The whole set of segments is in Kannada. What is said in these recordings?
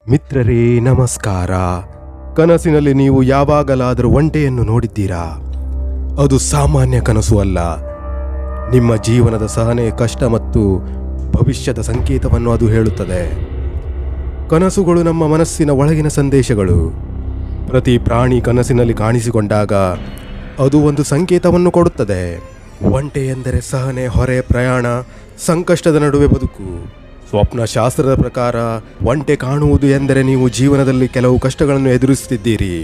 ಮಿತ್ರರೇ ನಮಸ್ಕಾರ. ಕನಸಿನಲ್ಲಿ ನೀವು ಯಾವಾಗಲಾದರೂ ಒಂಟೆಯನ್ನು ನೋಡಿದ್ದೀರಾ? ಅದು ಸಾಮಾನ್ಯ ಕನಸು ಅಲ್ಲ. ನಿಮ್ಮ ಜೀವನದ ಸಹನೆ, ಕಷ್ಟ ಮತ್ತು ಭವಿಷ್ಯದ ಸಂಕೇತವನ್ನು ಅದು ಹೇಳುತ್ತದೆ. ಕನಸುಗಳು ನಮ್ಮ ಮನಸ್ಸಿನ ಒಳಗಿನ ಸಂದೇಶಗಳು. ಪ್ರತಿ ಪ್ರಾಣಿ ಕನಸಿನಲ್ಲಿ ಕಾಣಿಸಿಕೊಂಡಾಗ ಅದು ಒಂದು ಸಂಕೇತವನ್ನು ಕೊಡುತ್ತದೆ. ಒಂಟೆ ಎಂದರೆ ಸಹನೆ, ಹೊರೆ, ಪ್ರಯಾಣ, ಸಂಕಷ್ಟದ ನಡುವೆ ಬದುಕು. ಸ್ವಪ್ನಶಾಸ್ತ್ರದ ಪ್ರಕಾರ ಒಂಟೆ ಕಾಣುವುದು ಎಂದರೆ ನೀವು ಜೀವನದಲ್ಲಿ ಕೆಲವು ಕಷ್ಟಗಳನ್ನು ಎದುರಿಸುತ್ತಿದ್ದೀರಿ,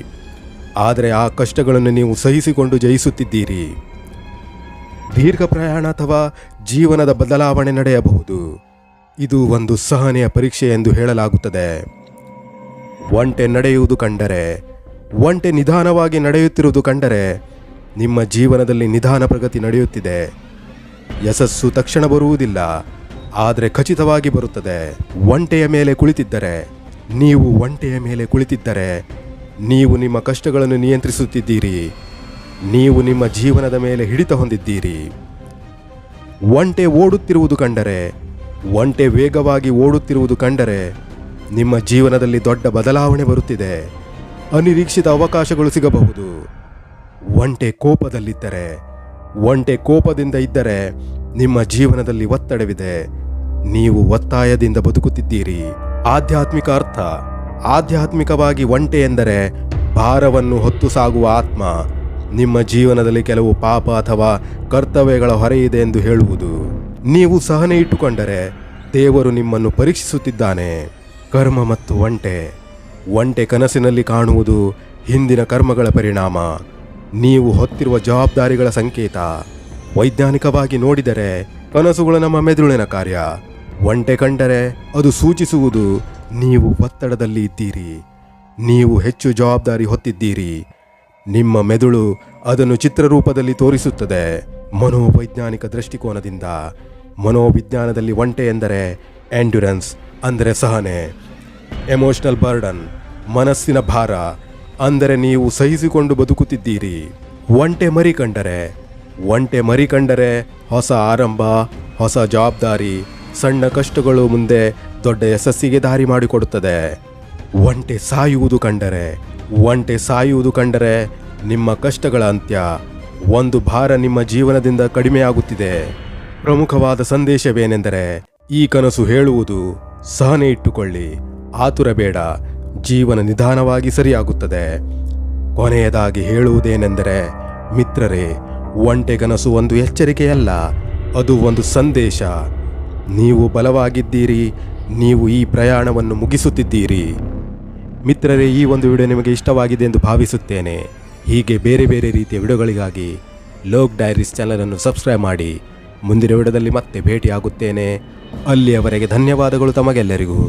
ಆದರೆ ಆ ಕಷ್ಟಗಳನ್ನು ನೀವು ಸಹಿಸಿಕೊಂಡು ಜಯಿಸುತ್ತಿದ್ದೀರಿ. ದೀರ್ಘ ಪ್ರಯಾಣ ಅಥವಾ ಜೀವನದ ಬದಲಾವಣೆ ನಡೆಯಬಹುದು. ಇದು ಒಂದು ಸಹನೆಯ ಪರೀಕ್ಷೆ ಎಂದು ಹೇಳಲಾಗುತ್ತದೆ. ಒಂಟೆ ನಡೆಯುವುದು ಕಂಡರೆ, ಒಂಟೆ ನಿಧಾನವಾಗಿ ನಡೆಯುತ್ತಿರುವುದು ಕಂಡರೆ ನಿಮ್ಮ ಜೀವನದಲ್ಲಿ ನಿಧಾನ ಪ್ರಗತಿ ನಡೆಯುತ್ತಿದೆ. ಯಶಸ್ಸು ತಕ್ಷಣ ಬರುವುದಿಲ್ಲ, ಆದರೆ ಖಚಿತವಾಗಿ ಬರುತ್ತದೆ. ಒಂಟೆಯ ಮೇಲೆ ಕುಳಿತಿದ್ದರೆ, ನೀವು ನಿಮ್ಮ ಕಷ್ಟಗಳನ್ನು ನಿಯಂತ್ರಿಸುತ್ತಿದ್ದೀರಿ. ನೀವು ನಿಮ್ಮ ಜೀವನದ ಮೇಲೆ ಹಿಡಿತ ಹೊಂದಿದ್ದೀರಿ. ಒಂಟೆ ಓಡುತ್ತಿರುವುದು ಕಂಡರೆ, ಒಂಟೆ ವೇಗವಾಗಿ ಓಡುತ್ತಿರುವುದು ಕಂಡರೆ ನಿಮ್ಮ ಜೀವನದಲ್ಲಿ ದೊಡ್ಡ ಬದಲಾವಣೆ ಬರುತ್ತಿದೆ. ಅನಿರೀಕ್ಷಿತ ಅವಕಾಶಗಳು ಸಿಗಬಹುದು. ಒಂಟೆ ಕೋಪದಲ್ಲಿದ್ದರೆ, ಒಂಟೆ ಕೋಪದಿಂದ ಇದ್ದರೆ ನಿಮ್ಮ ಜೀವನದಲ್ಲಿ ಒತ್ತಡವಿದೆ. ನೀವು ಒತ್ತಾಯದಿಂದ ಬದುಕುತ್ತಿದ್ದೀರಿ. ಆಧ್ಯಾತ್ಮಿಕ ಅರ್ಥ. ಆಧ್ಯಾತ್ಮಿಕವಾಗಿ ಒಂಟೆ ಎಂದರೆ ಭಾರವನ್ನು ಹೊತ್ತು ಸಾಗುವ ಆತ್ಮ. ನಿಮ್ಮ ಜೀವನದಲ್ಲಿ ಕೆಲವು ಪಾಪ ಅಥವಾ ಕರ್ತವ್ಯಗಳ ಹೊರೆಯಿದೆ ಎಂದು ಹೇಳುವುದು. ನೀವು ಸಹನೆ ಇಟ್ಟುಕೊಂಡರೆ ದೇವರು ನಿಮ್ಮನ್ನು ಪರೀಕ್ಷಿಸುತ್ತಿದ್ದಾನೆ. ಕರ್ಮ ಮತ್ತು ಒಂಟೆ ಕನಸಿನಲ್ಲಿ ಕಾಣುವುದು ಹಿಂದಿನ ಕರ್ಮಗಳ ಪರಿಣಾಮ. ನೀವು ಹೊತ್ತಿರುವ ಜವಾಬ್ದಾರಿಗಳ ಸಂಕೇತ. ವೈಜ್ಞಾನಿಕವಾಗಿ ನೋಡಿದರೆ ಕನಸುಗಳು ನಮ್ಮ ಮೆದುಳಿನ ಕಾರ್ಯ. ಒಂಟೆ ಕಂಡರೆ ಅದು ಸೂಚಿಸುವುದು ನೀವು ಒತ್ತಡದಲ್ಲಿ ಇದ್ದೀರಿ, ನೀವು ಹೆಚ್ಚು ಜವಾಬ್ದಾರಿ ಹೊತ್ತಿದ್ದೀರಿ. ನಿಮ್ಮ ಮೆದುಳು ಅದನ್ನು ಚಿತ್ರರೂಪದಲ್ಲಿ ತೋರಿಸುತ್ತದೆ. ಮನೋವೈಜ್ಞಾನಿಕ ದೃಷ್ಟಿಕೋನದಿಂದ, ಮನೋವಿಜ್ಞಾನದಲ್ಲಿ ಒಂಟೆ ಎಂದರೆ ಎಂಡ್ಯೂರೆನ್ಸ್ ಅಂದರೆ ಸಹನೆ, ಎಮೋಷನಲ್ ಬರ್ಡನ್ ಮನಸ್ಸಿನ ಭಾರ ಅಂದರೆ ನೀವು ಸಹಿಸಿಕೊಂಡು ಬದುಕುತ್ತಿದ್ದೀರಿ. ಒಂಟೆ ಮರಿ ಕಂಡರೆ ಹೊಸ ಆರಂಭ, ಹೊಸ ಜವಾಬ್ದಾರಿ, ಸಣ್ಣ ಕಷ್ಟಗಳು ಮುಂದೆ ದೊಡ್ಡ ಯಶಸ್ಸಿಗೆ ದಾರಿ ಮಾಡಿಕೊಡುತ್ತದೆ. ಒಂಟೆ ಸಾಯುವುದು ಕಂಡರೆ ನಿಮ್ಮ ಕಷ್ಟಗಳ ಅಂತ್ಯ. ಒಂದು ಭಾರ ನಿಮ್ಮ ಜೀವನದಿಂದ ಕಡಿಮೆಯಾಗುತ್ತಿದೆ. ಪ್ರಮುಖವಾದ ಸಂದೇಶವೇನೆಂದರೆ, ಈ ಕನಸು ಹೇಳುವುದು ಸಹನೆ ಇಟ್ಟುಕೊಳ್ಳಿ, ಆತುರ ಬೇಡ, ಜೀವನ ನಿಧಾನವಾಗಿ ಸರಿಯಾಗುತ್ತದೆ. ಕೊನೆಯದಾಗಿ ಹೇಳುವುದೇನೆಂದರೆ, ಮಿತ್ರರೇ, ಒಂಟೆ ಕನಸು ಒಂದು ಎಚ್ಚರಿಕೆಯಲ್ಲ, ಅದು ಒಂದು ಸಂದೇಶ. ನೀವು ಬಲವಾಗಿದ್ದೀರಿ, ನೀವು ಈ ಪ್ರಯಾಣವನ್ನು ಮುಗಿಸುತ್ತಿದ್ದೀರಿ. ಮಿತ್ರರೇ, ಈ ಒಂದು ವಿಡಿಯೋ ನಿಮಗೆ ಇಷ್ಟವಾಗಿದೆ ಎಂದು ಭಾವಿಸುತ್ತೇನೆ. ಹೀಗೆ ಬೇರೆ ಬೇರೆ ರೀತಿಯ ವಿಡಿಯೋಗಳಿಗಾಗಿ ಲೋಕ್ ಡೈರೀಸ್ ಚಾನಲನ್ನು ಸಬ್ಸ್ಕ್ರೈಬ್ ಮಾಡಿ. ಮುಂದಿನ ವಿಡಿಯೋದಲ್ಲಿ ಮತ್ತೆ ಭೇಟಿಯಾಗುತ್ತೇನೆ. ಅಲ್ಲಿಯವರೆಗೆ ಧನ್ಯವಾದಗಳು ತಮಗೆಲ್ಲರಿಗೂ.